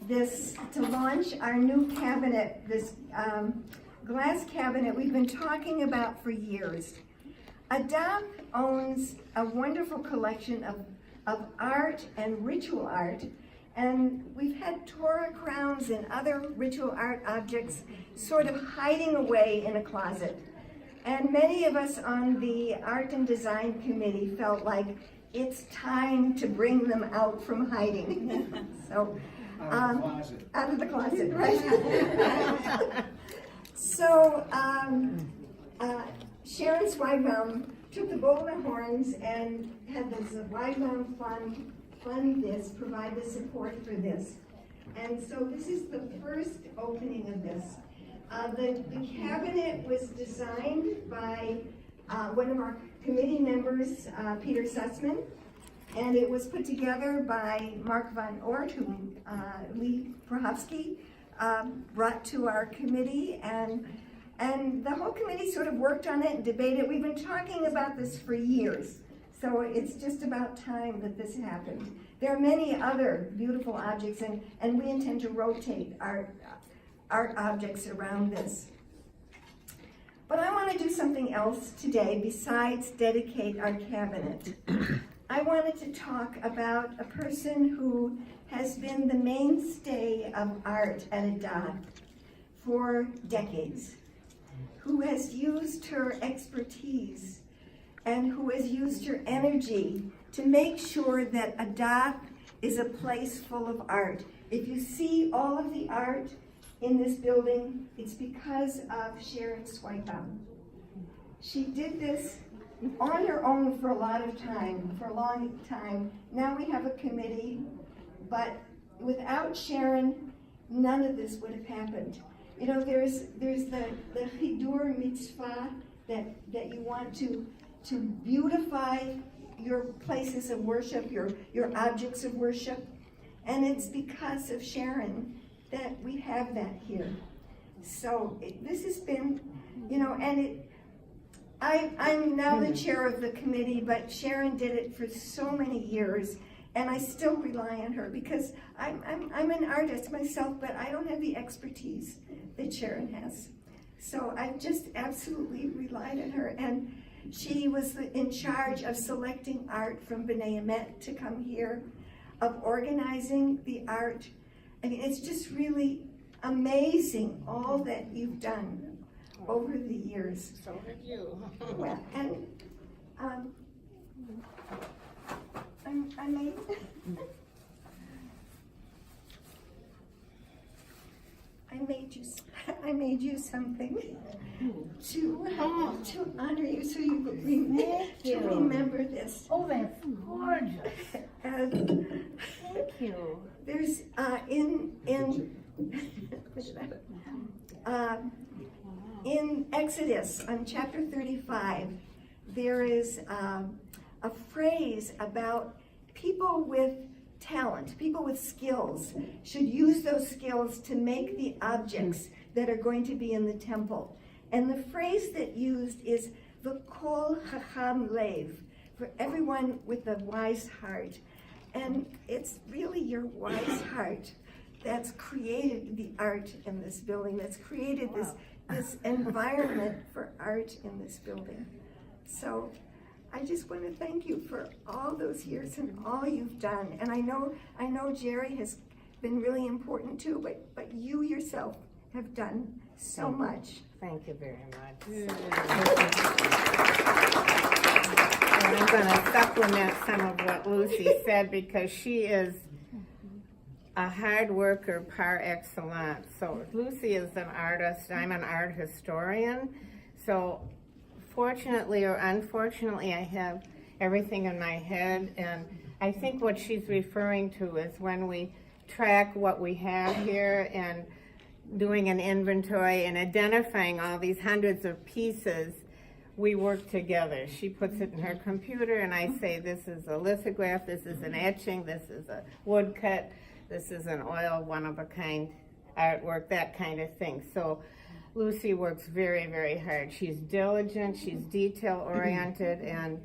to launch our new cabinet, this glass cabinet we've been talking about for years. Adath owns a wonderful collection of art and ritual art, and we've had Torah crowns and other ritual art objects sort of hiding away in a closet. And many of us on the Art and Design Committee felt like it's time to bring them out from hiding. So, out of the closet, right? So, Sharon Zweigbaum took the bull by the horns and had the Zweigbaum fund this, provide the support for this. And so this is the first opening of this. The cabinet was designed by one of our committee members, Peter Sussman, and it was put together by Mark Van Oort, whom Lee Prohofsky brought to our committee, and the whole committee sort of worked on it and debated. We've been talking about this for years, so it's just about time that this happened. There are many other beautiful objects, and we intend to rotate art objects around this. But I want to do something else today besides dedicate our cabinet. I wanted to talk about a person who has been the mainstay of art at Adath for decades, who has used her expertise and who has used her energy to make sure that Adath is a place full of art. If you see all of the art in this building, it's because of Sharon Zweigbaum. She did this on her own for a long time. Now we have a committee, but without Sharon, none of this would have happened. You know, there's the Hidur mitzvah that you want to beautify your places of worship, your objects of worship, and it's because of Sharon that we have that here. So this has been, you know, and I'm now the chair of the committee, but Sharon did it for so many years, and I still rely on her because I'm an artist myself, but I don't have the expertise that Sharon has. So I just absolutely relied on her, and she was in charge of selecting art from B'nai Emet to come here, of organizing the art. I mean, it's just really amazing all that you've done over the years. So have you. Well, and I made you something to honor you, so you would remember this. Oh, that's gorgeous. Thank you. There's in Exodus, on chapter 35, there is a phrase about people with talent, people with skills, should use those skills to make the objects that are going to be in the temple. And the phrase that used is v'kol chacham lev, for everyone with a wise heart. And it's really your wise heart that's created the art in this building, that's created this environment for art in this building. So I just want to thank you for all those years and all you've done. And I know Jerry has been really important too, but you yourself have done so much. Thank you very much. And I'm going to supplement some of what Lucy said, because she is a hard worker par excellence. So Lucy is an artist, I'm an art historian. So fortunately or unfortunately, I have everything in my head, and I think what she's referring to is when we track what we have here and doing an inventory and identifying all these hundreds of pieces, we work together. She puts it in her computer, and I say, this is a lithograph, this is an etching, this is a woodcut, this is an oil, one-of-a-kind artwork, that kind of thing. So Lucy works very, very hard. She's diligent, she's detail-oriented, and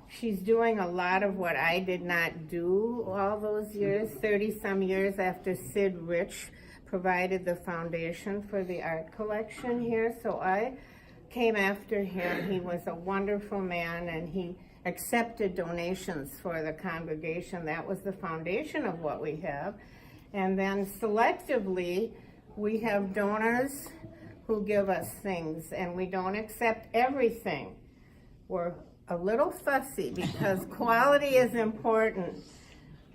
she's doing a lot of what I did not do all those years, 30-some years after Sid Rich provided the foundation for the art collection here. So I came after him. He was a wonderful man, and he accepted donations for the congregation. That was the foundation of what we have. And then selectively, we have donors who give us things, and we don't accept everything. We're a little fussy because quality is important.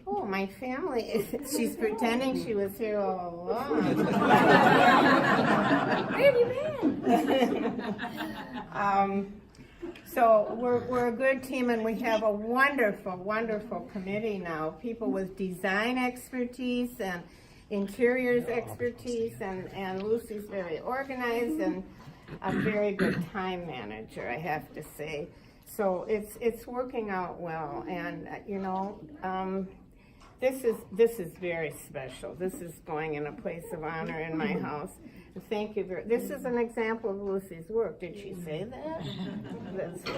Oh, my family, she's pretending she was here all along. Where have you been? So we're a good team, and we have a wonderful, wonderful committee now. People with design expertise and interiors expertise, and Lucy's very organized and a very good time manager, I have to say. So it's working out well, and you know, this is very special. This is going in a place of honor in my house. Thank you very. This is an example of Lucy's work. Did she say that?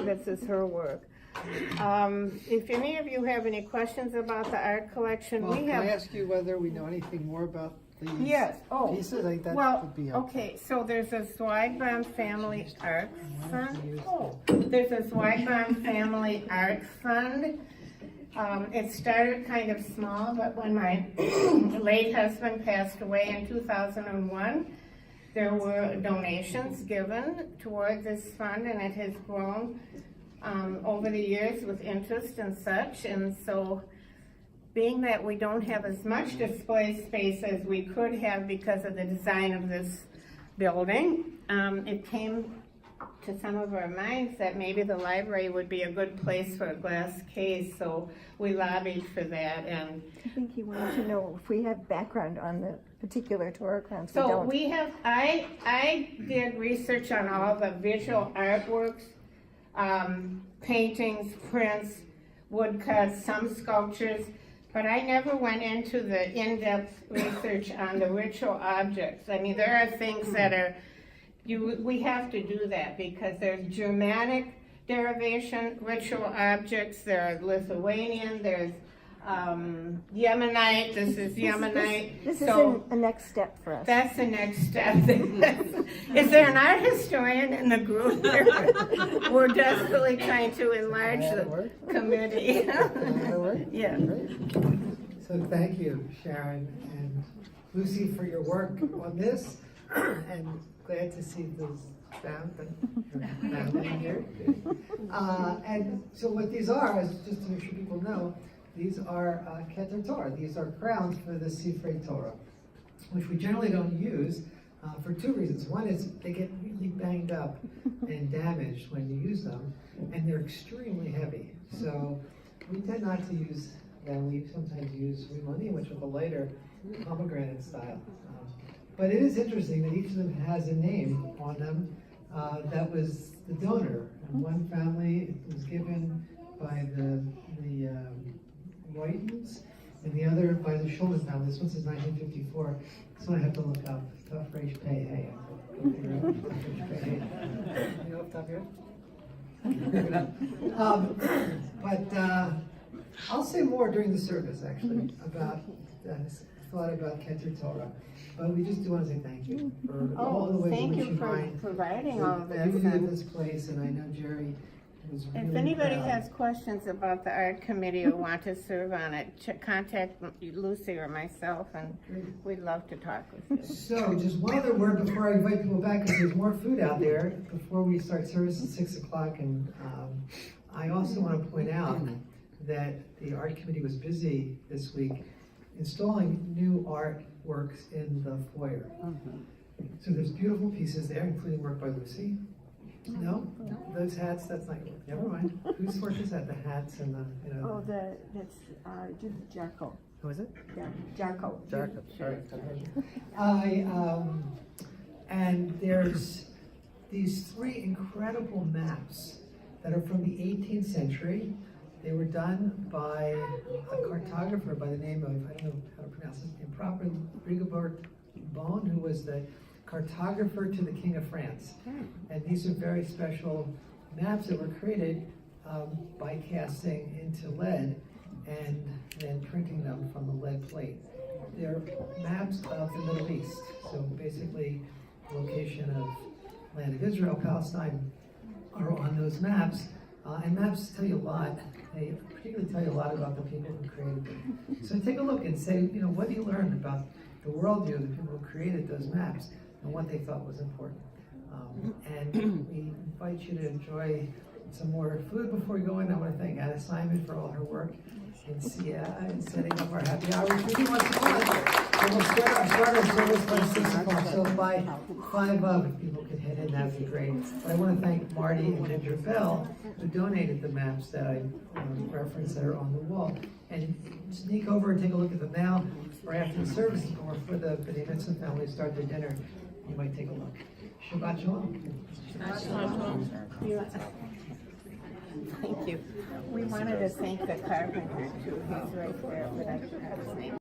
This is her work. If any of you have any questions about the art collection, Well, we can have. I ask you whether we know anything more about these Yes. Oh, pieces? I think that well, would be helpful. okay. So there's a Zweigbaum Family Art Fund. Oh, there's a Zweigbaum Family Art Fund. It started kind of small, but when my late husband passed away in 2001, there were donations given toward this fund, and it has grown over the years with interest and such. And so, being that we don't have as much display space as we could have because of the design of this building, it came to some of our minds that maybe the library would be a good place for a glass case, so we lobbied for that. And I think he wanted to know if we have background on the particular Torah crowns. We so don't. we have, I did research on all the visual artworks, paintings, prints, woodcuts, some sculptures, but I never went into the in-depth research on the ritual objects. I mean, there are things that are, we have to do that because there's Germanic derivation ritual objects, there are Lithuanian, there's Yemenite, this is Yemenite. This is So a next step for us. that's the next step. Is there an art historian in the group? We're desperately trying to enlarge the committee. That'll work? Yeah. Great. So thank you, Sharon and Lucy, for your work on this, and glad to see those family here. And so what these are, is just to make sure people know, these are Keter Torah. These are crowns for the Sifrei Torah, which we generally don't use for two reasons. One is they get really banged up and damaged when you use them, and they're extremely heavy. So we tend not to use them. We sometimes use Rimoni, which is a lighter pomegranate style. But it is interesting that each of them has a name on them that was the donor. And one family was given by the Whitens, and the other by the Schulman family. This one says 1954. This one I have to look up. Tough Reish Pei Hey. You know off the top of your head? But I'll say more during the service, actually, about thought about Keter Torah. But we just do want to say thank you for all the ways in Thank which you for mind providing all of that you this. did And this place, and I know Jerry was really if anybody proud. has questions about the art committee or want to serve on it, contact Lucy or myself, and we'd love to talk with you. So, just one other word before I invite people back, because there's more food out there before we start service at 6 o'clock. And I also want to point out that the art committee was busy this week installing new artworks in the foyer. So there's beautiful pieces there, including work by Lucy. No? Those hats, that's not your work. Never mind. Whose work is that? The hats and the, you know. Oh, that's Judith Jarko. Who is it? Yeah, Jarko. Jarko, sorry. And there's these three incredible maps that are from the 18th century. They were done by a cartographer by the name of, I don't know how to pronounce his name properly, Rigobert Bon, who was the cartographer to the King of France. And these are very special maps that were created by casting into lead and then printing them from the lead plate. They're maps of the Middle East, so basically location of land of Israel, Palestine are on those maps, and maps tell you a lot. They particularly tell you a lot about the people who created them. So take a look and say, what do you learn about the worldview of the people who created those maps and what they thought was important. And we invite you to enjoy some more food before we go in. I want to thank Adath Simon for all her work in setting up our happy hour. If you want to come on, we'll start our service by 6 o'clock. So by 5 if people could head in, that would be great. But I want to thank Marty and Ginger Bell who donated the maps that I referenced that are on the wall. And sneak over and take a look at them now or after the service, or for the B'nai Mitzvah family start their dinner, you might take a look. Shabbat Shalom. Thank you. We wanted to thank the carpenter too. He's right there, but I forgot his name.